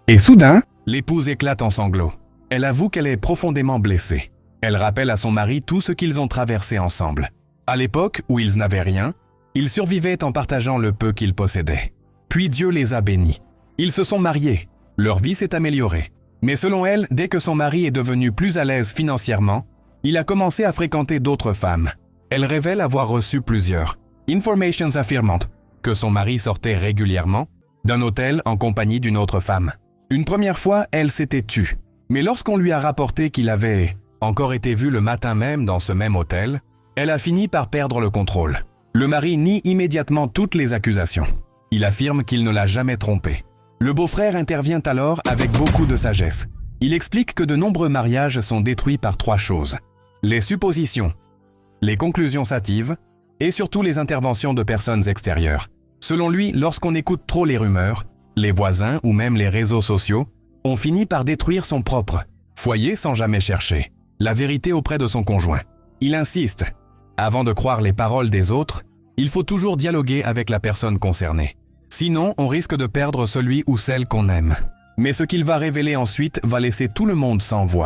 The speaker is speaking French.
Et soudain, l'épouse éclate en sanglots. Elle avoue qu'elle est profondément blessée. Elle rappelle à son mari tout ce qu'ils ont traversé ensemble. À l'époque où ils n'avaient rien, ils survivaient en partageant le peu qu'ils possédaient. Puis Dieu les a bénis. Ils se sont mariés. Leur vie s'est améliorée. Mais selon elle, dès que son mari est devenu plus à l'aise financièrement, il a commencé à fréquenter d'autres femmes. Elle révèle avoir reçu plusieurs informations affirmant que son mari sortait régulièrement d'un hôtel en compagnie d'une autre femme. Une première fois, elle s'était tue. Mais lorsqu'on lui a rapporté qu'il avait encore été vu le matin même dans ce même hôtel, elle a fini par perdre le contrôle. Le mari nie immédiatement toutes les accusations. Il affirme qu'il ne l'a jamais trompée. Le beau-frère intervient alors avec beaucoup de sagesse. Il explique que de nombreux mariages sont détruits par 3 choses. Les suppositions, les conclusions hâtives et surtout les interventions de personnes extérieures. Selon lui, lorsqu'on écoute trop les rumeurs, les voisins ou même les réseaux sociaux, on finit par détruire son propre foyer sans jamais chercher la vérité auprès de son conjoint. Il insiste, avant de croire les paroles des autres, il faut toujours dialoguer avec la personne concernée. Sinon, on risque de perdre celui ou celle qu'on aime. Mais ce qu'il va révéler ensuite va laisser tout le monde sans voix.